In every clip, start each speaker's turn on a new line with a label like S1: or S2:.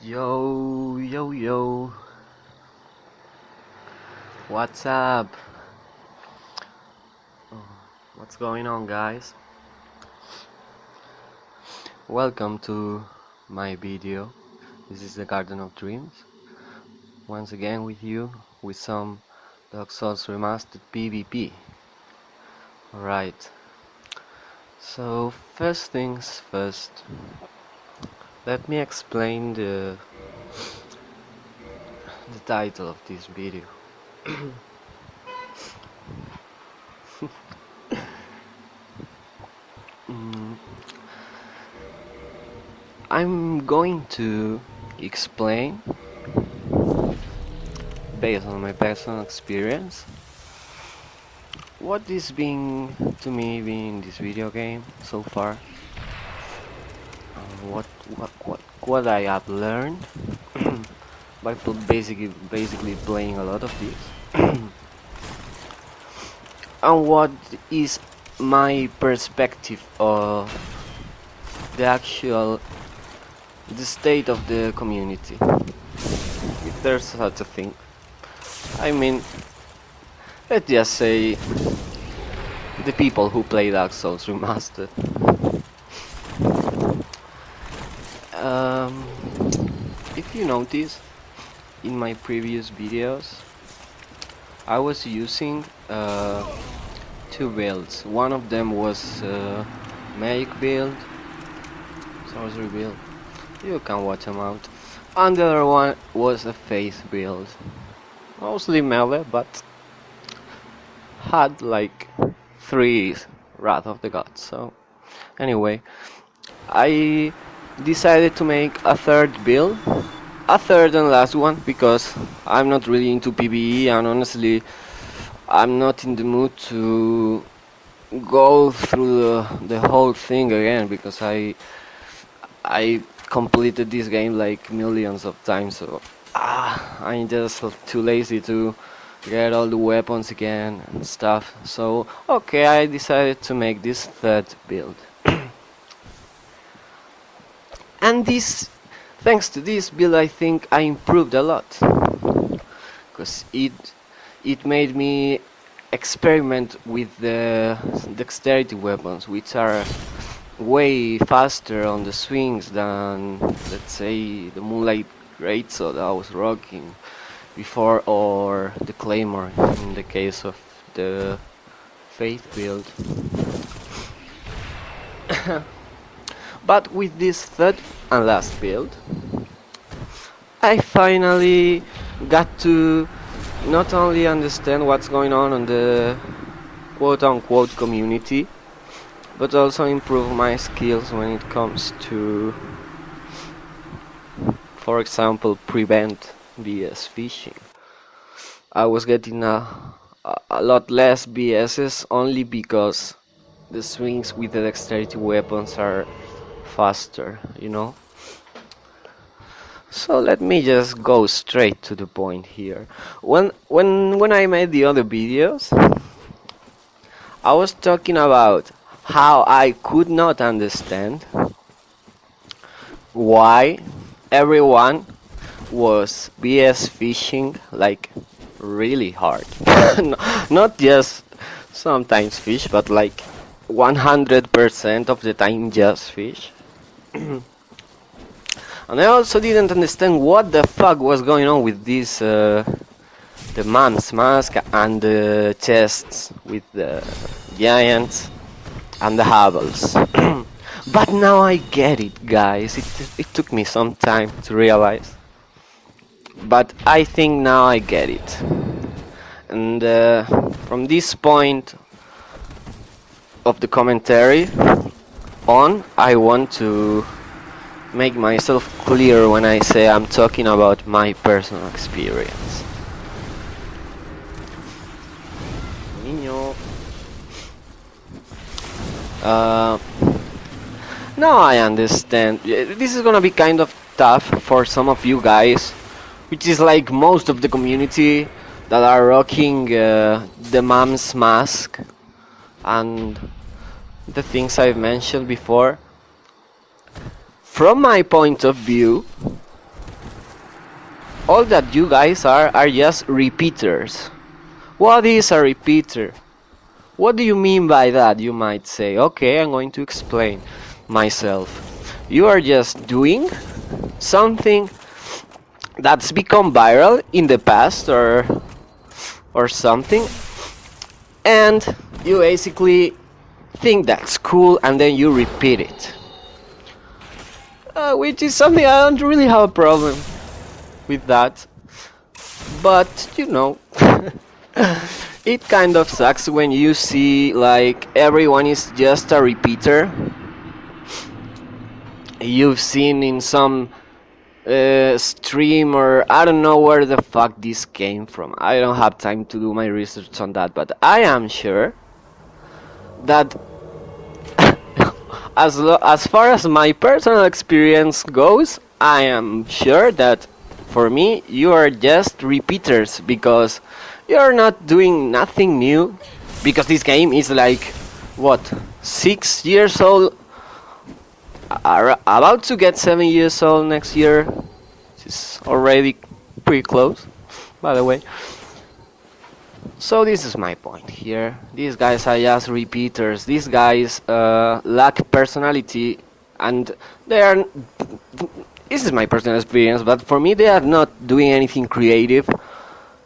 S1: Yo, yo, yo. What's up? Oh, what's going on, guys? Welcome to my video. This is the Garden of Dreams. Once again with you with some Dark Souls Remastered PvP. Alright. So, first things first. Let me explain the title of this video. I'm going to explain, based on my personal experience, what is being to me being this video game so far. What I have learned by basically playing a lot of this, and what is my perspective of the state of the community, if there's such a thing. I mean, let's just say the people who play Dark Souls Remastered. If you notice, in my previous videos I was using two builds. One of them was Magic build, Sorcery build, you can watch them out, and the other one was a Faith build, mostly melee, but had like 3 Wrath of the Gods. So anyway, I decided to make a third build, a third and last one, because I'm not really into PvE, and honestly I'm not in the mood to go through the whole thing again, because I completed this game like millions of times, so I'm just too lazy to get all the weapons again and stuff. So okay, I decided to make this third build. And thanks to this build, I think I improved a lot, because it made me experiment with the dexterity weapons, which are way faster on the swings than, let's say, the Moonlight Greatsword that I was rocking before, or the Claymore in the case of the Faith build. But with this third and last build, I finally got to not only understand what's going on the quote-unquote community, but also improve my skills when it comes to, for example, prevent BS fishing. I was getting a lot less BS's only because the swings with the dexterity weapons are faster, you know. So let me just go straight to the point here. When I made the other videos, I was talking about how I could not understand why everyone was BS fishing like really hard. Not just sometimes fish, but like 100% of the time just fish. And I also didn't understand what the fuck was going on with this the Mom's Mask and the chests with the giants and the hovels. But now I get it, guys. It took me some time to realize, but I think now I get it. And from this point of the commentary on, I want to make myself clear when I say I'm talking about my personal experience. Now I understand. This is gonna be kind of tough for some of you guys, which is like most of the community that are rocking the Mom's Mask and the things I've mentioned before. From my point of view, all that you guys are just repeaters. What is a repeater? What do you mean by that, you might say? Okay, I'm going to explain myself. You are just doing something that's become viral in the past or something, and you basically think that's cool and then you repeat it. Which is something I don't really have a problem with that. But, you know, it kind of sucks when you see like everyone is just a repeater. You've seen in some stream, or I don't know where the fuck this came from. I don't have time to do my research on that, but I am sure that as far as my personal experience goes, I am sure that for me you are just repeaters because you are not doing nothing new, because this game is like what, 6 years old, are about to get 7 years old next year. It's already pretty close, by the way. So this is my point here. These guys are just repeaters. These guys lack personality, and they are. This is my personal experience, but for me, they are not doing anything creative,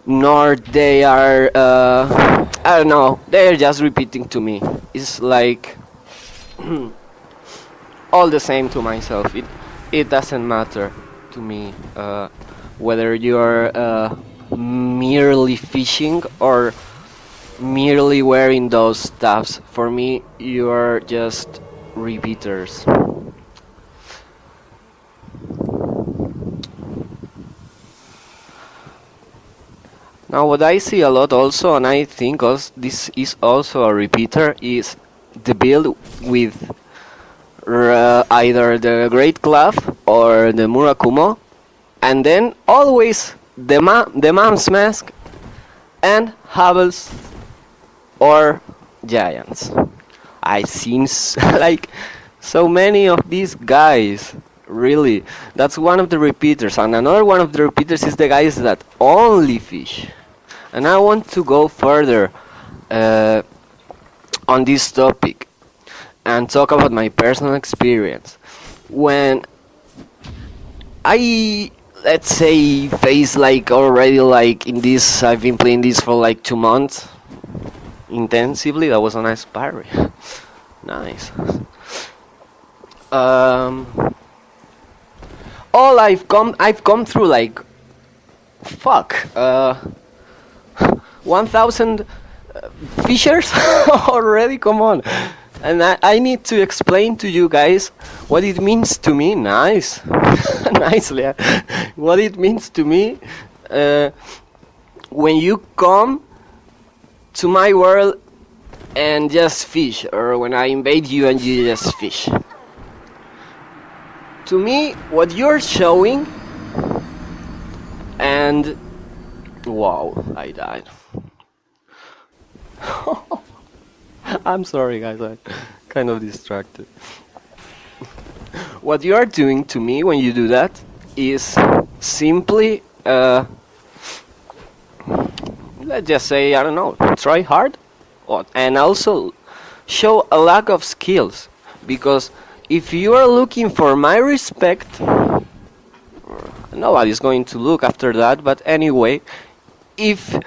S1: nor they are. I don't know. They are just repeating to me. It's like all the same to myself. It doesn't matter to me whether you're merely fishing or merely wearing those stuffs. For me, you are just repeaters. Now, what I see a lot also, and I think also this is also a repeater, is the build with either the Great Club or the Murakumo, and then always the Mom's Mask and Havels or Giants. I've seen like so many of these guys. Really, that's one of the repeaters, and another one of the repeaters is the guys that only fish. And I want to go further on this topic and talk about my personal experience. When I, let's say, face like already like in this, I've been playing this for like 2 months intensively. That was a nice parry. Nice. All I've come through like fuck 1,000 fishers already. Come on. And I need to explain to you guys what it means to me. Nice. Nicely. What it means to me when you come to my world and just fish, or when I invade you and you just fish. To me, what you're showing, and wow, I died. I'm sorry guys, I'm kind of distracted. What you are doing to me when you do that is simply, let's just say, I don't know, try hard, and also show a lack of skills. Because if you are looking for my respect, nobody's going to look after that, but anyway, if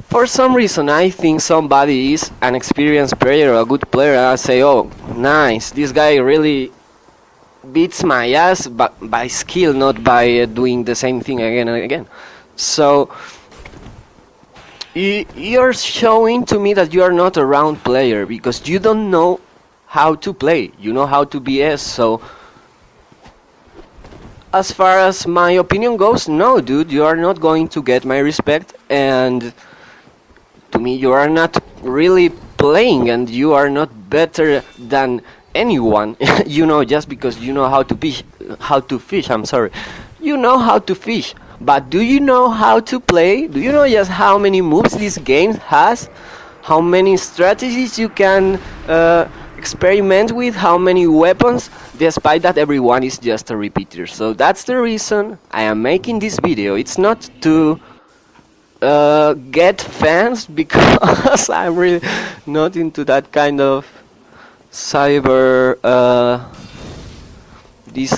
S1: for some reason I think somebody is an experienced player or a good player, and I say, oh, nice, this guy really beats my ass by skill, not by doing the same thing again and again. So you're showing to me that you are not a round player, because you don't know how to play. You know how to BS. So as far as my opinion goes, no, dude, you are not going to get my respect, and to me you are not really playing, and you are not better than anyone. You know, just because you know how to fish, I'm sorry. You know how to fish, but do you know how to play? Do you know just how many moves this game has? How many strategies you can experiment with how many weapons, despite that everyone is just a repeater. So that's the reason I am making this video. It's not to get fans, because I'm really not into that kind of cyber this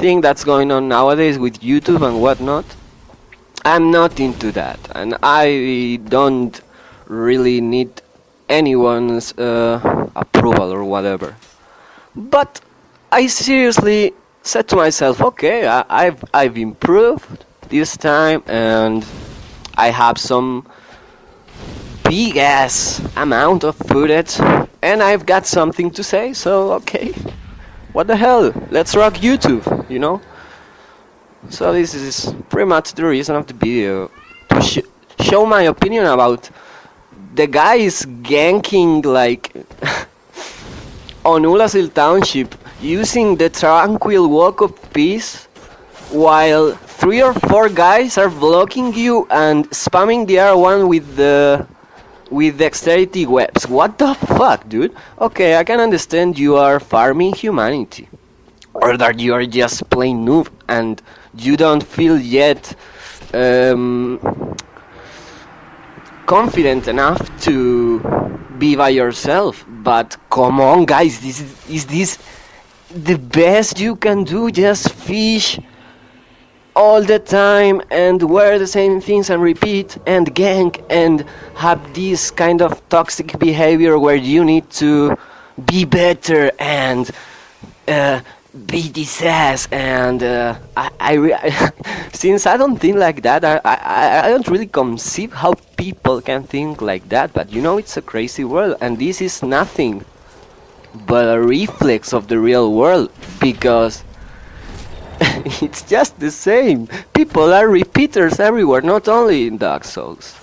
S1: thing that's going on nowadays with YouTube and whatnot. I'm not into that, and I don't really need anyone's approval or whatever. But I seriously said to myself, okay, I've improved this time, and I have some big ass amount of footage, and I've got something to say. So okay, what the hell? Let's rock YouTube, you know. So this is pretty much the reason of the video, to show my opinion about the guys ganking like on Oolacile Township, using the Tranquil Walk of Peace, while 3 or 4 guys are blocking you and spamming the R1 with dexterity webs. What the fuck, dude? Okay, I can understand you are farming humanity, or that you are just plain noob and you don't feel yet confident enough to be by yourself. But come on, guys, is this the best you can do? Just fish all the time and wear the same things and repeat and gank and have this kind of toxic behavior where you need to be better and beat this ass, and since I don't think like that, I don't really conceive how people can think like that. But you know, it's a crazy world, and this is nothing but a reflex of the real world, because it's just the same. People are repeaters everywhere, not only in Dark Souls.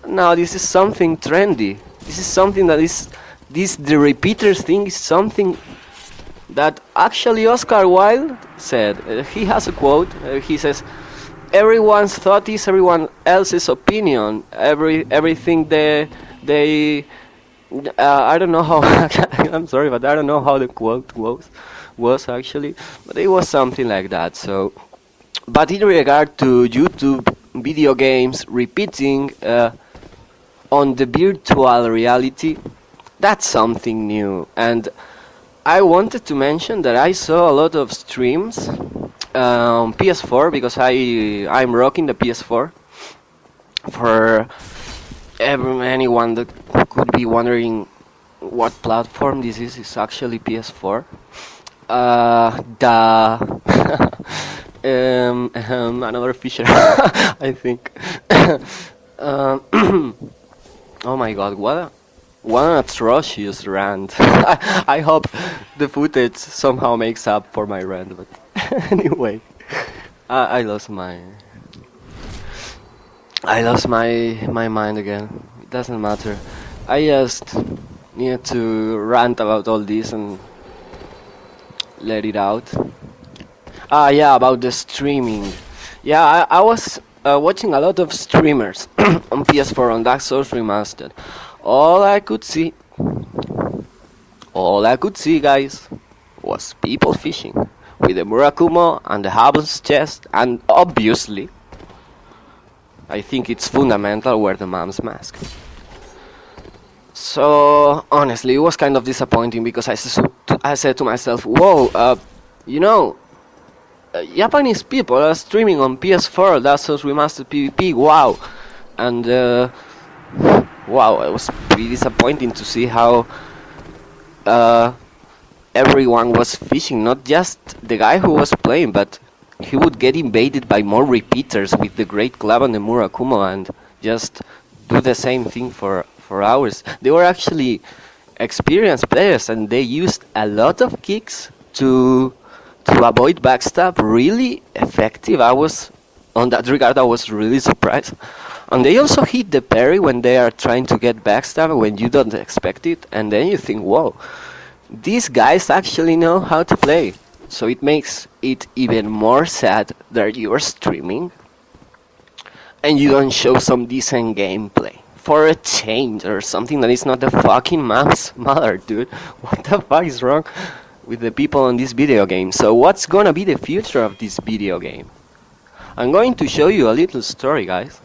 S1: Now this is something trendy. This is something that is the repeaters thing is something that actually Oscar Wilde said. He has a quote. He says, "Everyone's thought is everyone else's opinion. Everything they I don't know how." I'm sorry, but I don't know how the quote was actually, but it was something like that. So, but in regard to YouTube video games repeating on the virtual reality, that's something new. And I wanted to mention that I saw a lot of streams on PS4, because I'm rocking the PS4. For anyone that could be wondering what platform this is, it's actually PS4. Another Fisher, I think. Oh my god, what an atrocious rant. I hope the footage somehow makes up for my rant, but anyway, I lost my mind again. It doesn't matter. I just need to rant about all this and let it out. Yeah, about the streaming. Yeah, I was watching a lot of streamers on PS4 on Dark Souls Remastered. All I could see, guys, was people fishing with the Murakumo and the Haven's chest, and obviously, I think it's fundamental, wear the mom's mask. So honestly, it was kind of disappointing, because I said to myself, whoa, you know, Japanese people are streaming on PS4 Dark Souls Remastered PvP, wow. And wow, it was pretty disappointing to see how everyone was fishing, not just the guy who was playing, but he would get invaded by more repeaters with the Great Club and the Murakumo, and just do the same thing for hours. They were actually experienced players, and they used a lot of kicks to avoid backstab. Really effective. On that regard, I was really surprised. And they also hit the parry when they are trying to get backstab when you don't expect it, and then you think, whoa, these guys actually know how to play. So it makes it even more sad that you are streaming and you don't show some decent gameplay. for a change or something that is not the fucking map's mother, dude. What the fuck is wrong with the people on this video game? So what's gonna be the future of this video game? I'm going to show you a little story, guys.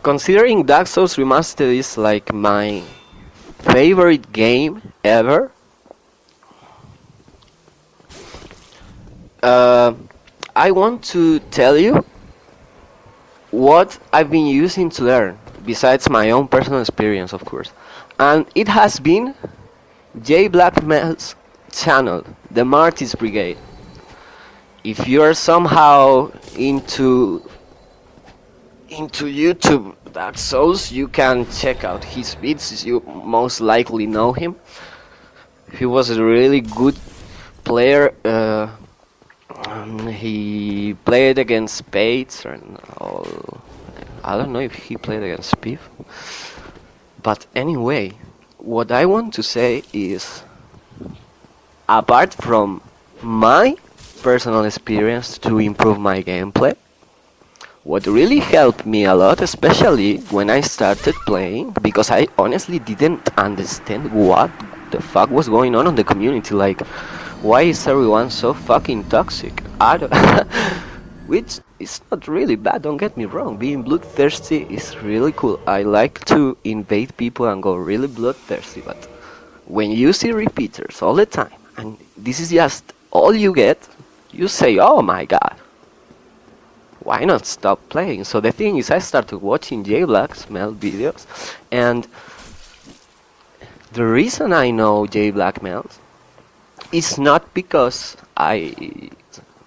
S1: Considering Dark Souls Remastered is like my favorite game ever, I want to tell you what I've been using to learn, besides my own personal experience, of course. And it has been J Blackmail's channel, the Martyrs Brigade. If you are somehow into YouTube Dark Souls, you can check out his vids. You most likely know him. He was a really good player. He played against Spades, and I don't know if he played against Spiff. But anyway, what I want to say is, apart from my personal experience to improve my gameplay, what really helped me a lot, especially when I started playing, because I honestly didn't understand what the fuck was going on the community. Like, why is everyone so fucking toxic? Which is not really bad, don't get me wrong. Being bloodthirsty is really cool. I like to invade people and go really bloodthirsty, but when you see repeaters all the time, and this is just all you get, you say, oh my god, why not stop playing? So the thing is, I started watching J Blackmail videos, and the reason I know J Blackmail is not because I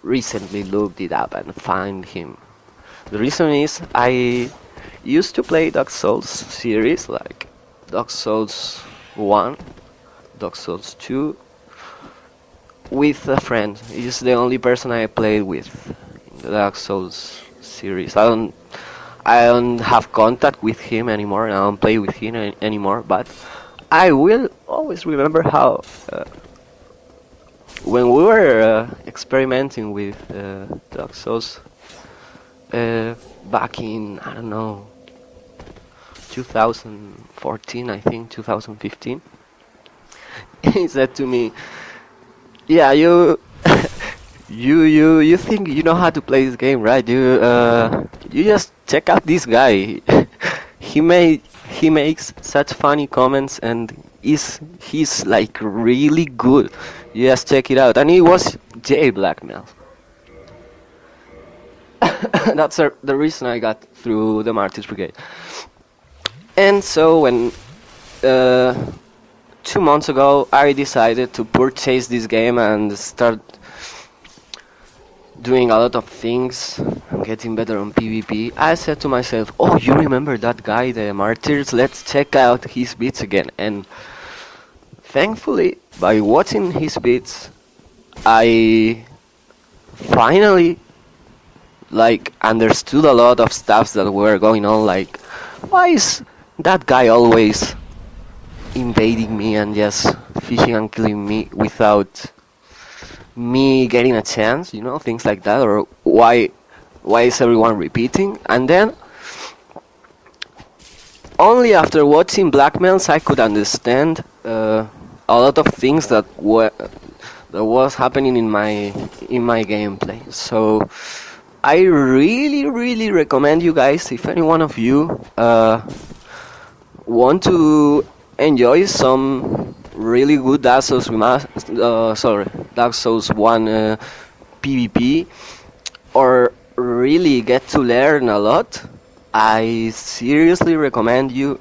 S1: recently looked it up and found him. The reason is I used to play Dark Souls series, like Dark Souls 1, Dark Souls 2, with a friend. He's the only person I played with in the Dark Souls series. I don't have contact with him anymore, and I don't play with him anymore, but I will always remember how when we were experimenting with Dark Souls back in, I don't know, 2014, I think, 2015, he said to me, yeah, you you think you know how to play this game, right? You just check out this guy. he makes such funny comments, and he's like really good. You just check it out. And he was J Blackmail. That's the reason I got through the Martyrs Brigade. And so when 2 months ago I decided to purchase this game and start doing a lot of things, getting better on PvP, I said to myself, oh, you remember that guy, the Martyrs? Let's check out his beats again. And thankfully, by watching his beats, I finally understood a lot of stuff that were going on. Like, why is that guy always invading me and just fishing and killing me without me getting a chance, things like that? Or why is everyone repeating? And then only after watching Blackmails I could understand a lot of things that was happening in my gameplay. So I really recommend you guys, if any one of you want to enjoy some really good Dark Souls Dark Souls 1 PvP, or really get to learn a lot, I seriously recommend you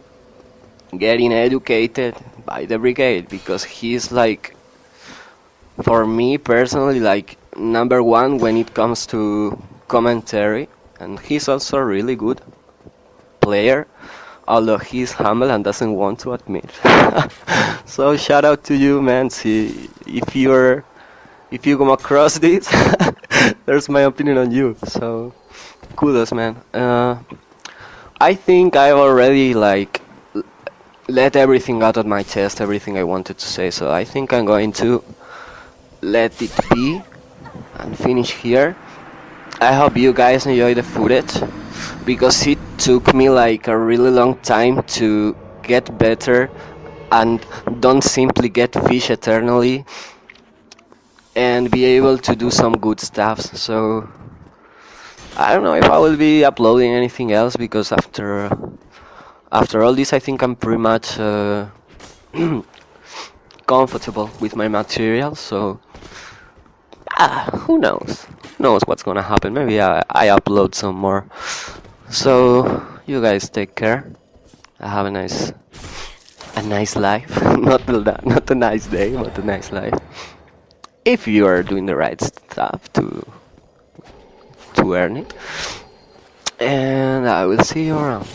S1: getting educated by the Brigade, because he's like, for me personally, like number one when it comes to commentary, and he's also a really good player, although he's humble and doesn't want to admit. So shout out to you, man. See, if you come across this, there's my opinion on you. So kudos, man. I think I've already let everything out of my chest, everything I wanted to say. So I think I'm going to let it be and finish here. I hope you guys enjoy the footage. because it took me like a really long time to get better and don't simply get fish eternally and be able to do some good stuff. So I don't know if I will be uploading anything else because after all this, I think I'm pretty much comfortable with my material. So who knows? Who knows what's gonna happen? Maybe I upload some more. So you guys take care. Have a nice life. Not a nice day, but a nice life. If you are doing the right stuff to earn it. And I will see you around.